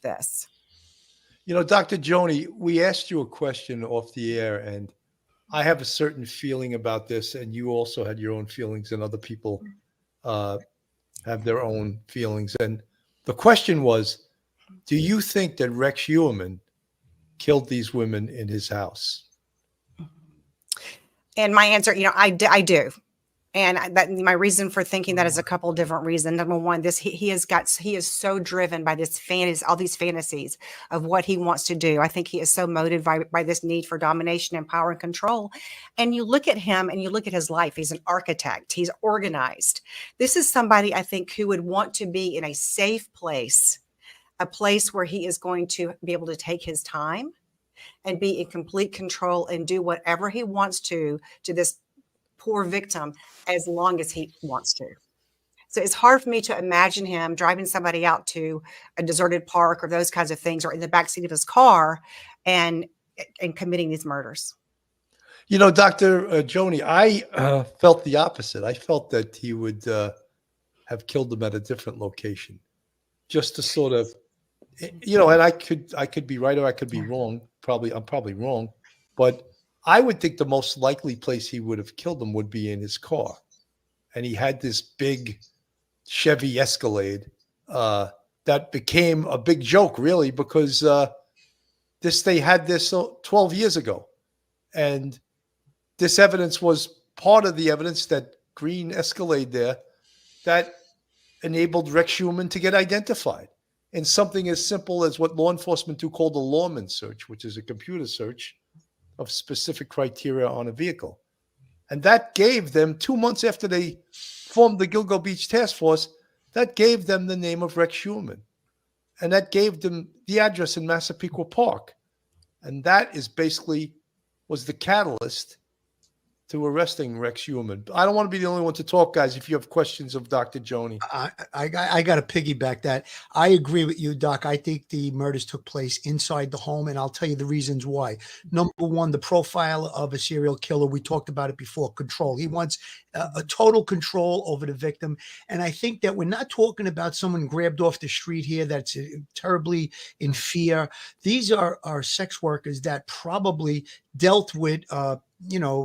this. You know, Dr. Joni, we asked you a question off the air, and I have a certain feeling about this, and you also had your own feelings, and other people uh, have their own feelings. And the question was, do you think that Rex Heuermann killed these women in his house? And my answer, I do. And that my reason for thinking that is a couple of different reasons. Number one, he is so driven by this fantasy, all these fantasies of what he wants to do. I think he is so motivated by this need for domination and power and control. And you look at him and you look at his life. He's an architect. He's organized. This is somebody I think who would want to be in a safe place, a place where he is going to be able to take his time and be in complete control and do whatever he wants to this poor victim as long as he wants to. So it's hard for me to imagine him driving somebody out to a deserted park or those kinds of things, or in the backseat of his car and committing these murders. You know, Dr. Joni, I felt the opposite. I felt that he would have killed them at a different location, just to sort of, and I could be right or I could be wrong. I'm probably wrong, but I would think the most likely place he would have killed them would be in his car. And he had this big Chevy Escalade that became a big joke, really, because they had this 12 years ago. And this evidence was part of the evidence, that green Escalade there, that enabled Rex Heuermann to get identified. And something as simple as what law enforcement do called a lawman search, which is a computer search of specific criteria on a vehicle. And that gave them, 2 months after they formed the Gilgo Beach Task Force, that gave them the name of Rex Heuermann. And that gave them the address in Massapequa Park. And that is basically was the catalyst to arresting Rex Heuermann. I don't want to be the only one to talk, guys, if you have questions of Dr. Joni. I got to piggyback that. I agree with you, Doc. I think the murders took place inside the home, and I'll tell you the reasons why. Number one, the profile of a serial killer. We talked about it before, control. He wants a total control over the victim. And I think that we're not talking about someone grabbed off the street here that's terribly in fear. These are sex workers that probably dealt with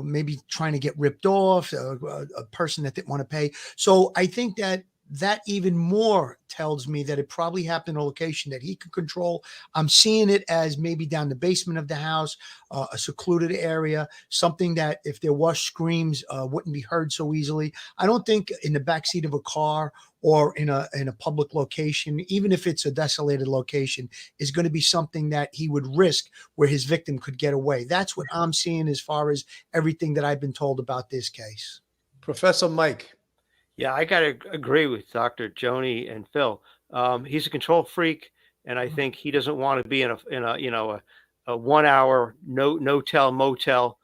maybe trying to get ripped off, a person that didn't want to pay. So I think that even more tells me that it probably happened in a location that he could control. I'm seeing it as maybe down the basement of the house, a secluded area, something that if there was screams wouldn't be heard so easily. I don't think in the backseat of a car or in a public location, even if it's a desolated location, is going to be something that he would risk where his victim could get away. That's what I'm seeing as far as everything that I've been told about this case. Professor Mike. Yeah, I got to agree with Dr. Joni and Phil. He's a control freak, and I think he doesn't want to be in a 1 hour no-tell motel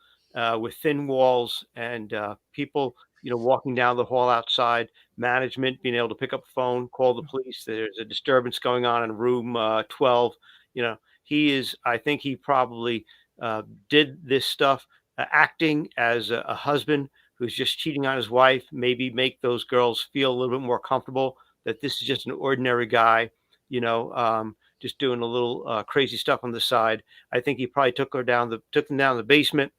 with thin walls and people walking down the hall outside, management being able to pick up a phone, call the police. There's a disturbance going on in room 12. I think he probably did this stuff acting as a husband who's just cheating on his wife, maybe make those girls feel a little bit more comfortable that this is just an ordinary guy, just doing a little crazy stuff on the side. I think he probably took them down the basement,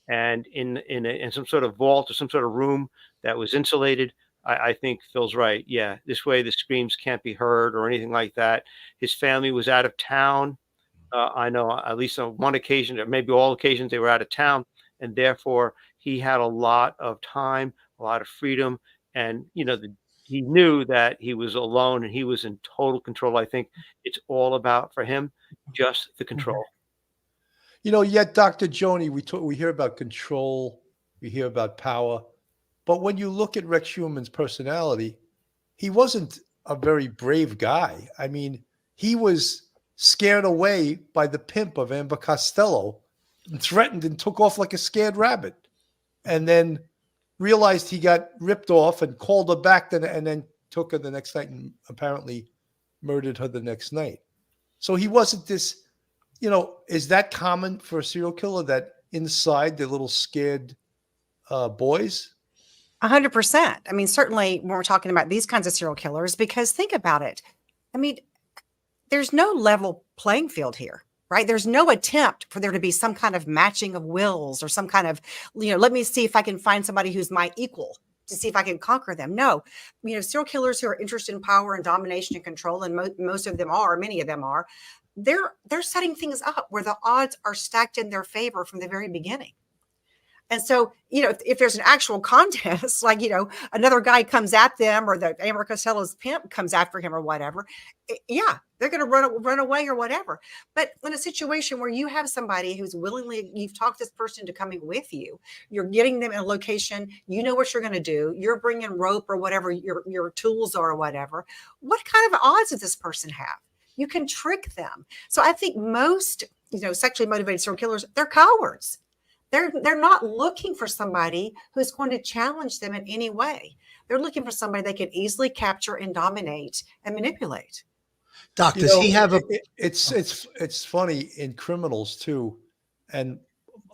and in some sort of vault or some sort of room that was insulated. I think Phil's right. Yeah, this way the screams can't be heard or anything like that. His family was out of town. I know at least on one occasion, or maybe all occasions, they were out of town, and therefore he had a lot of time, a lot of freedom, and he knew that he was alone and he was in total control. I think it's all about, for him, just the control. Yet Dr. Joni, we hear about control, we hear about power, but when you look at Rex Heuermann's personality, he wasn't a very brave guy. I mean, he was scared away by the pimp of Amber Costello and threatened and took off like a scared rabbit, and then realized he got ripped off and called her back and then took her the next night and apparently murdered her the next night. So he wasn't this, is that common for a serial killer, that inside they're little scared boys? 100%. I mean, certainly when we're talking about these kinds of serial killers, because think about it. I mean, there's no level playing field here, right? There's no attempt for there to be some kind of matching of wills or some kind of, let me see if I can find somebody who's my equal to see if I can conquer them. No, serial killers who are interested in power and domination and control, and most of them are, many of them are, they're setting things up where the odds are stacked in their favor from the very beginning. And so, if there's an actual contest, like, another guy comes at them or the Amber Costello's pimp comes after him or whatever, yeah, they're going to run away or whatever. But in a situation where you have somebody who's you've talked this person to coming with you, you're getting them in a location, you know what you're going to do, you're bringing rope or whatever your tools are or whatever, what kind of odds does this person have? You can trick them. So I think most, sexually motivated serial killers, they're cowards. They're not looking for somebody who's going to challenge them in any way. They're looking for somebody they can easily capture and dominate and manipulate. Doc, does he have a? It's funny in criminals too, and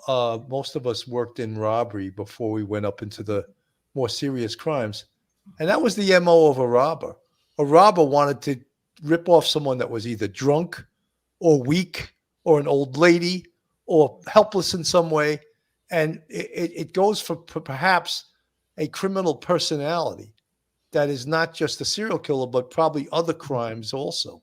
most of us worked in robbery before we went up into the more serious crimes, and that was the MO of a robber. A robber wanted to rip off someone that was either drunk or weak or an old lady or helpless in some way. And it goes for perhaps a criminal personality that is not just a serial killer, but probably other crimes also.